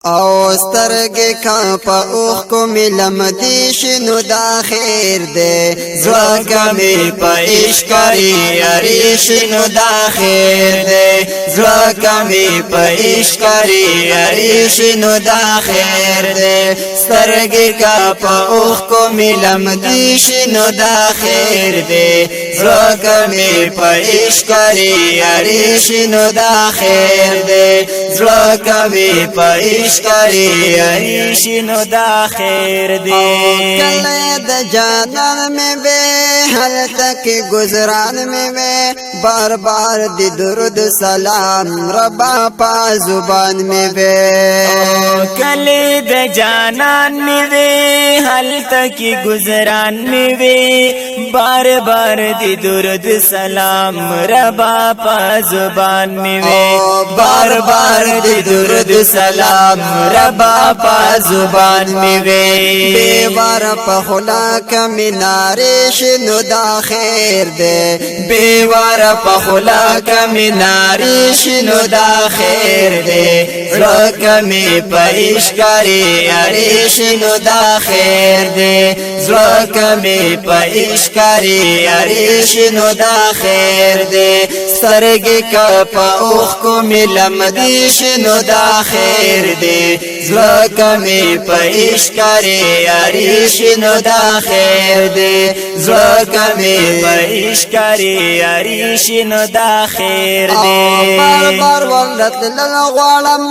او سترګې کا په اوخ کو ملم دی شنو دا خیر دی زړه می په عشق کری یاري شنو دا خیر دی زړه می په عشق کری یاري شنو دا خیر دی سترګې کا په اوخ کو ملم دی شنو دا خیر دی زړه می په عشق کری یاري شنو دا خیر دی زړه می په عشق کری یاري شنو دا خیر دی کله د جانان میں بے حل تک گزران میں بے بار بار دی درود سلام ربا پا زبان میں بے کله د جانان میں بے حل تک گزران میں بے بار بار دی درود سلام ربا پا زبان میں بے بار بار دی درود سلام ربا پا زبان میں بے بیوار پا خلا کا منارے شنو دا خیر دے بیوار پا خلا کا منارے شنو دا خیر دے زړه می په عشق کری یاري شنو دا خیر دے زړه می په عشق کری یاري شنو دا خیر دے سترګې کا په اوخ کو ملم دی شنو دا خیر دے زړه می په عشق کری یاري شنو دا خیر دے زړه می په عشق کری یاري شنو دا خیر دے بار بار ولت للغوالم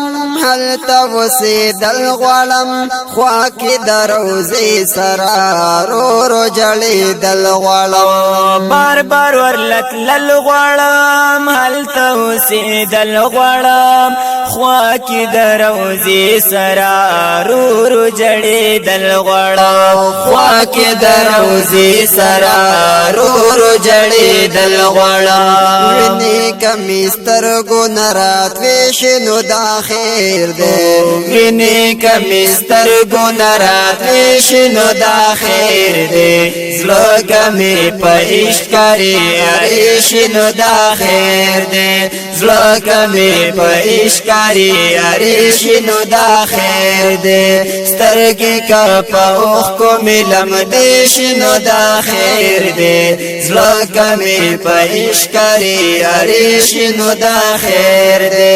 هل توسی دلغوالم خواکی دروزی سرا رو رو جلی دلغوالم بار بار ورلت للغوالم هل توسی دلغوالم خواکی دروزی سرا رو رو جلی دلغوالم خواکی دروزی سرا رو رو جلی دلغوالم وینی کمیستر گو نرات ویشنو دا خیر دے وینی کمیستر گو نرات ویشنو دا خیر دے زړه می په عشق کری یاري شنو دا خیر دے زړه می په عشق کری یاري شنو دا خیر دے سترګې کا په اوخ کو ملم دی شنو دا خیر دے زړه می په عشق کری یاري شنو دا خیر دے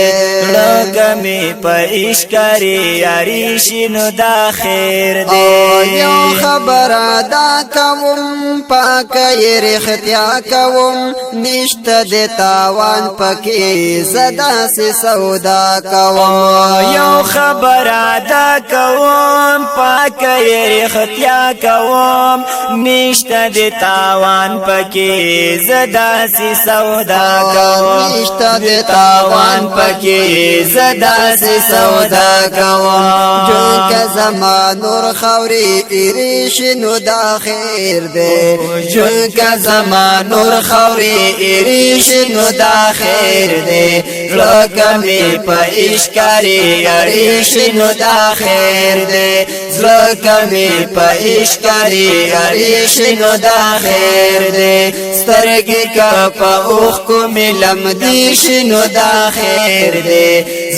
زړه می په عشق کری یاري شنو دا خیر دے یو خبر ادا کوم پاکی رختیا کوم نشت د تاوان پکی زدا سی سودا کوم یو خبر ادا کوم پاکی رختیا کوم نشت د تاوان پکی زدا سی سودا کوم نشت د تاوان پکی زدا سی سودا کوم جون کا زمان نور خوری ایریش نو دا خیر دے جون کا زمان نور خوری ایریش نو دا خیر دے زړه می په عشق کری یاري شنو دا خیر دے زړه می په عشق کری یاري شنو دا خیر دے سترګې کا په اوخ کو ملم دی شنو دا خیر دے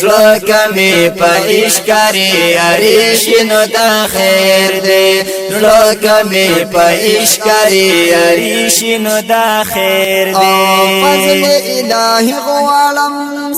زړه می په عشق کری یاري شنو دا خیر دے زړه می په عشق کری یاري شنو دا خیر دے فضل الہی غوالم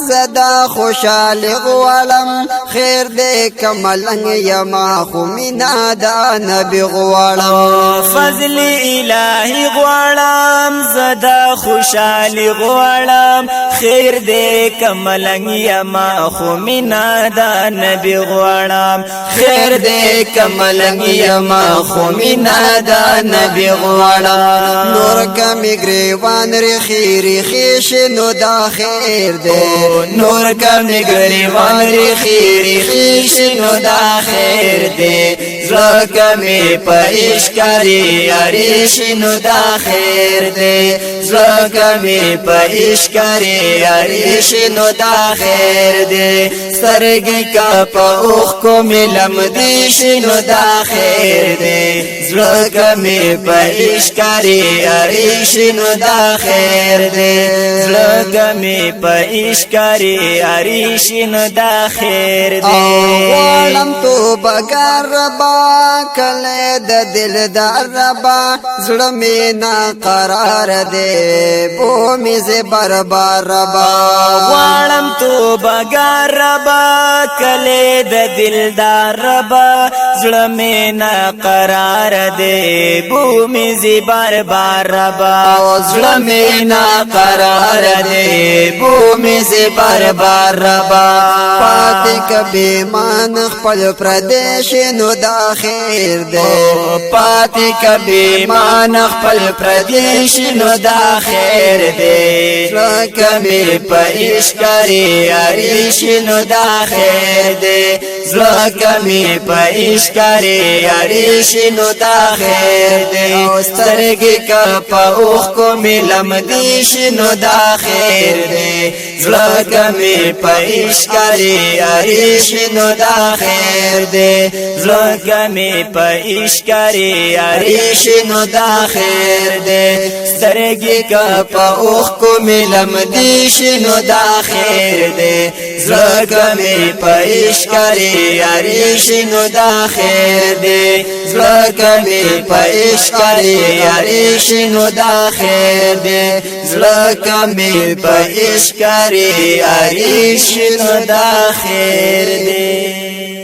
صدا خوشحال غوالم خیر دے کملنگ یما خمینا دا نبی غوالم فضل الہی غوالم زدا خوشحال غوالم خیر دے کملنگ یما خمینا دا نبی غوالم خیر دے کملنگ یما خمینا دا نبی غوالم نور کمی گریوان رخی رخی شنو دا خیر دے نور کمی گریوان رخی رخی شنو دا خیر دے دی زلګه می په اشکاری اریش نو دا خیر دی زلګه می په اشکاری اریش نو دا خیر دی سترګې کا په اوخ کو ملم دیش نو دا خیر دی زلګه می په اشکاری اریش نو دا خیر دی زلګه می په اشکاری اریش نو دا خیر دی غواړم توبه ګر ربا کله د دلدار ربا زړه مې نا قرار دی بو مې زبر بار ربا غواړم توبه ګر ربا کله د دلدار ربا زړه مې نا قرار دی بو مې زبر بار ربا زړه مې نا قرار دی بو مې زبر بار ربا پاتې کبي مان خپل پردیش نو دا خیر دی پاتې کبي مان خپل پردیش نو دا خیر دی زلګه می په اشکاری اریش نو دا خیر دی زلګه می په اشکاری اریش نو دا خیر دی سترګې کا په اوخ کو ملم دیش نو دا خیر دی زلګه می په اشکاری اریش نو دا خیر دی زلګه می په اشکاری اریش نو دا خیر دی سترګې کا په اوخ کو ملم دیش نو دا خیر دی زلګه می په اشکاری اریش نو دا خیر دی زلګه می په اشکاری اریش نو دا خیر دی زلګه می په اشکاری اریش نو دا خیر دی